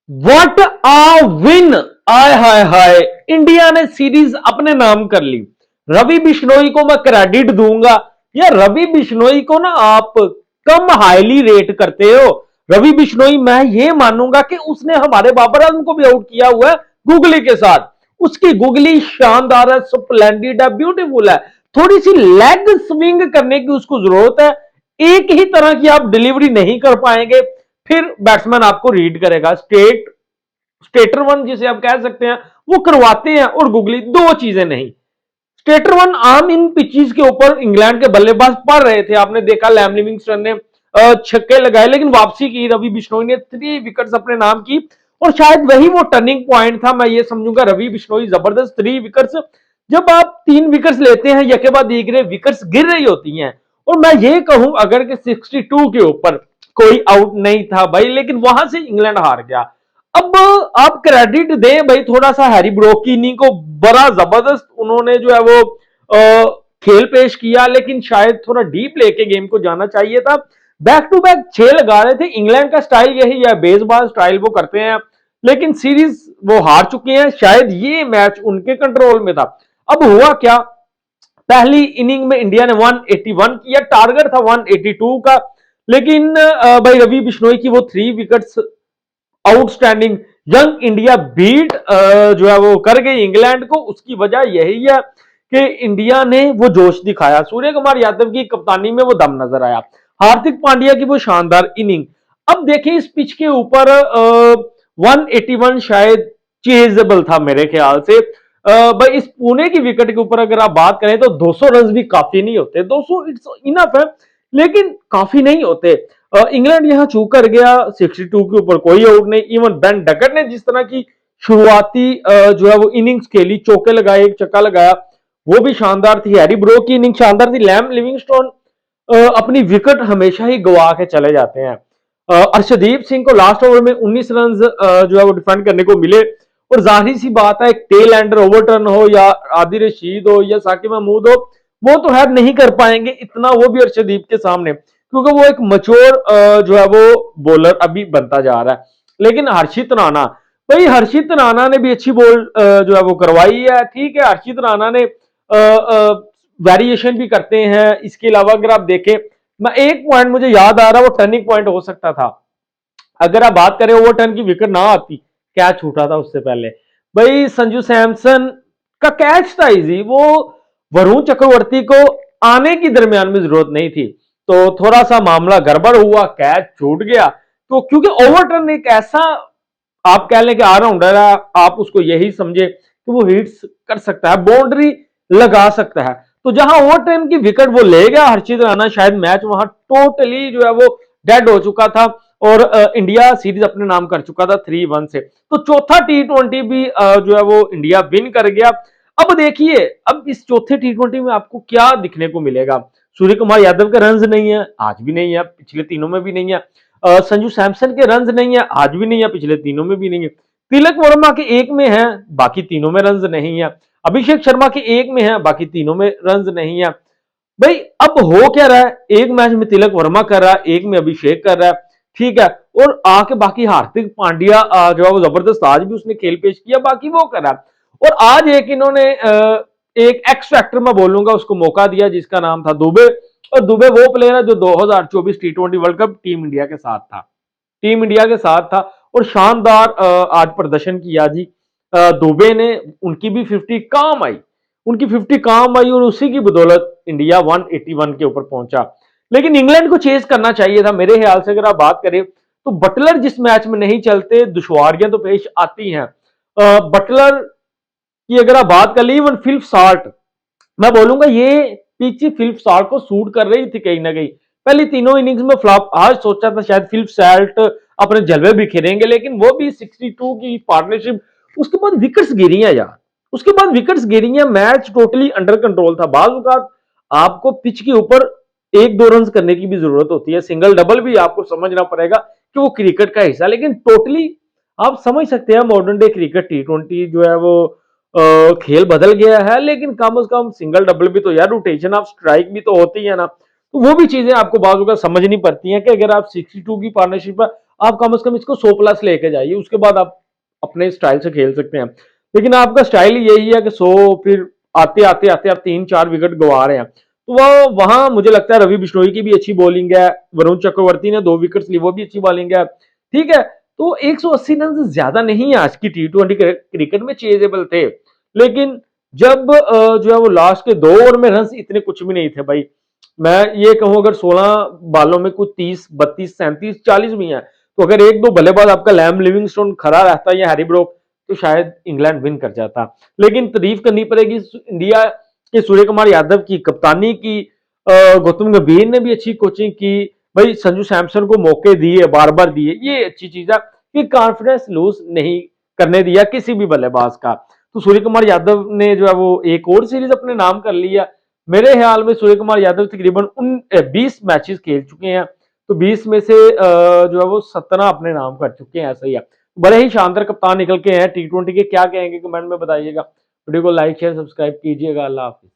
What a win. आय हाय हाय, इंडिया ने सीरीज अपने नाम कर ली। रवि बिश्नोई को मैं क्रेडिट दूंगा। या रवि बिश्नोई को ना आप कम हाईली रेट करते हो। रवि बिश्नोई मैं ये मानूंगा कि उसने हमारे बाबर आजम को भी आउट किया हुआ है गुगली के साथ। उसकी गुगली शानदार है, स्प्लेंडेड है, ब्यूटीफुल है। थोड़ी सी लेग स्विंग करने की उसको जरूरत है। एक ही तरह की आप डिलीवरी नहीं कर पाएंगे, फिर बैट्समैन आपको रीड करेगा। स्टेटर वन जिसे आप कह सकते हैं वो करवाते हैं, और गुगली दो चीजें नहीं। स्टेटर वन आम इन पिचेस के ऊपर इंग्लैंड के बल्लेबाज पड़ रहे थे। आपने देखा लैम लिविंगस्टन ने छक्के लगाए, लेकिन वापसी की रवि बिश्नोई ने 3 विकेट्स अपने नाम की। और शायद वही वो टर्निंग पॉइंट था, मैं ये समझूंगा। रवि बिश्नोई जबरदस्त 3 विकेट्स। जब आप 3 विकेट्स लेते हैं यके बाद एक विकेट्स गिर रही होती हैं, और मैं ये कहूं अगर कि 62 के ऊपर कोई आउट नहीं था भाई, लेकिन वहां से इंग्लैंड हार गया। अब आप क्रेडिट दें भाई थोड़ा सा हैरी ब्रोक की इनिंग को, बड़ा जबरदस्त उन्होंने जो है वो खेल पेश किया, लेकिन शायद थोड़ा डीप लेके गेम को जाना चाहिए था। बैक टू बैक 6 लगा रहे थे। इंग्लैंड का स्टाइल यही है, बेसबॉल स्टाइल वो करते हैं, लेकिन सीरीज वो हार चुके हैं। शायद ये मैच उनके कंट्रोल में था। अब हुआ क्या, पहली इनिंग में इंडिया ने 181 किया, टारगेट था 182 का, लेकिन भाई रवि बिश्नोई की वो 3 wickets outstanding. Young India beat जो है वो कर गई इंग्लैंड को। उसकी वजह यही है कि इंडिया ने वो जोश दिखाया, सूर्य कुमार यादव की कप्तानी में वो दम नजर आया, हार्दिक पांड्या की वो शानदार इनिंग। अब देखें इस पिच के ऊपर 181 शायद चेजेबल था मेरे ख्याल से। भाई इस पुणे की विकेट के ऊपर अगर आप बात करें तो 200 रन भी काफी नहीं होते। 200 इट्स इनफ है, लेकिन काफी नहीं होते। इंग्लैंड यहां चूक कर गया। 62 के ऊपर कोई आउट नहीं। इवन बेन डकट ने जिस तरह की शुरुआती जो है वो इनिंग्स खेली, चौके लगाए, एक छक्का लगाया, वो भी शानदार थी। हैरी ब्रो की इनिंग शानदार थी। लैम लिविंगस्टोन अपनी विकेट हमेशा ही गवा के चले जाते हैं। अर्शदीप सिंह को लास्ट ओवर में 19 रन जो है वो डिफेंड करने को मिले, और जाहिर सी बात है टेल एंडर ओवरटर्न हो या आदिल रशीद हो या साकिब महमूद हो, वो तो है नहीं कर पाएंगे इतना, वो भी अर्शदीप के सामने, क्योंकि वो एक मच्योर जो है वो बॉलर अभी बनता जा रहा है। लेकिन हर्षित राणा, भाई हर्षित राणा ने भी अच्छी बॉल जो है वो करवाई है। ठीक है, हर्षित राणा ने वेरिएशन भी करते हैं। इसके अलावा अगर आप देखें, मैं एक पॉइंट मुझे याद आ रहा है, वो टर्निंग पॉइंट हो सकता था अगर आप बात करें ओवर टर्न की विकेट ना आती, कैच छूटा था उससे पहले। भाई संजू सैमसन का कैच था इजी, वो वरुण चक्रवर्ती को आने की दरमियान में जरूरत नहीं थी, तो थोड़ा सा मामला गड़बड़ हुआ, कैच छूट गया। तो क्योंकि ओवरटर्न एक ऐसा, आप कह लें कि ऑलराउंडर है, आप उसको यही समझे कि वो हिट्स कर सकता है, बाउंड्री लगा सकता है। तो जहां ओवरटर्न की विकेट वो ले गया हर्षित राणा, शायद मैच वहां टोटली जो है वो डेड हो चुका था, और इंडिया सीरीज अपने नाम कर चुका था 3-1 से। तो चौथा T20 भी जो है वो इंडिया विन कर गया। अब देखिए, अब इस चौथे T20 में आपको क्या दिखने को मिलेगा। सूर्य कुमार यादव के रन्स नहीं है, आज भी नहीं है, पिछले तीनों में भी नहीं है। संजू सैमसन के रन्स नहीं है, आज भी नहीं है, पिछले तीनों में भी नहीं है। तिलक वर्मा के एक में है, बाकी तीनों में रन्स नहीं है। अभिषेक शर्मा के एक में है, बाकी तीनों में रन्स नहीं है। भाई अब हो क्या रहा है, एक मैच में तिलक वर्मा कर रहा है, एक में अभिषेक कर रहा है, ठीक है, और आके बाकी हार्दिक पांड्या जो है वो जबरदस्त आज भी उसने खेल पेश किया, बाकी वो कर रहा है। और आज एक इन्होंने एक एक्स फैक्टर मैं बोलूंगा उसको मौका दिया, जिसका नाम था दुबे। और दुबे वो प्लेयर है जो 2024 T20 world cup team India के साथ था, टीम इंडिया के साथ था, और शानदार आज प्रदर्शन किया जी दुबे ने। उनकी भी 50 काम आई, उनकी 50 काम आई, और उसी की बदौलत इंडिया 181 के ऊपर पहुंचा। लेकिन इंग्लैंड को चेस करना चाहिए था मेरे ख्याल से। अगर आप बात करें तो बटलर जिस मैच में नहीं चलते, दुश्वारियां तो पेश आती हैं। बटलर की अगर आप बात कर ली, इवन फिलिप साल्ट, मैं बोलूंगा ये पिच फिलिप साल्ट को सूट कर रही थी कहीं ना कहीं। पहली तीनों इनिंग्स में फ्लॉप, आज सोचा था शायद फिलिप साल्ट अपने जलवे बिखेरेंगे, लेकिन वो भी 62 की पार्टनरशिप, उसके बाद विकेट्स गिरी हैं यार, उसके बाद विकेट्स गिरी हैं। मैच टोटली अंडर कंट्रोल था। बाज औकात आपको पिच के ऊपर 1-2 रन करने की भी जरूरत होती है, सिंगल डबल भी आपको समझना पड़ेगा कि वो क्रिकेट का हिस्सा। लेकिन टोटली आप समझ सकते हैं मॉडर्न डे क्रिकेट T20 जो है वो खेल बदल गया है, लेकिन कम से कम सिंगल डबल भी तो यार, रोटेशन ऑफ स्ट्राइक भी तो होती है ना। तो वो भी चीजें आपको बाजू का समझनी पड़ती हैं कि अगर आप 62 की पार्टनरशिप आप कम से कम इसको 100+ लेके जाइए, उसके बाद आप अपने स्टाइल से खेल सकते हैं। लेकिन आपका स्टाइल यही है कि 100, फिर आते आते आते आप 3-4 विकेट गंवा रहे हैं, तो वो वहां मुझे लगता है रवि बिश्नोई की भी अच्छी बॉलिंग है, वरुण चक्रवर्ती ने 2 विकेट ली, वो भी अच्छी बॉलिंग है, ठीक है। तो 180 रन ज्यादा नहीं है आज की T20 क्रिकेट में चेजेबल थे, लेकिन जब जो है वो लास्ट के 2 ओवर में रन इतने कुछ भी नहीं थे भाई। मैं ये कहूं अगर 16 बालों में कुछ 30, 32, 37, 40 भी है, तो अगर एक दो बल्लेबाज आपका लैम लिविंगस्टोन खड़ा रहता या हैरी ब्रोक, तो शायद इंग्लैंड विन कर जाता। लेकिन तारीफ करनी पड़ेगी इंडिया के सूर्य कुमार यादव की कप्तानी की, गौतम गंभीर ने भी अच्छी कोचिंग की, भाई संजू सैमसन को मौके दिए, बार बार दिए, ये अच्छी चीज है कि कॉन्फिडेंस लूज नहीं करने दिया किसी भी बल्लेबाज का। तो सूर्य कुमार यादव ने जो है वो एक और सीरीज अपने नाम कर लिया। मेरे ख्याल में सूर्य कुमार यादव तकरीबन 20 मैचेस खेल चुके हैं, तो 20 में से जो है वो 17 अपने नाम कर चुके हैं, ऐसा ही है। बड़े ही शानदार कप्तान निकल के हैं T20 के। क्या कहेंगे कमेंट में बताइएगा। वीडियो को लाइक शेयर सब्सक्राइब कीजिएगा। अल्लाह हाफिज।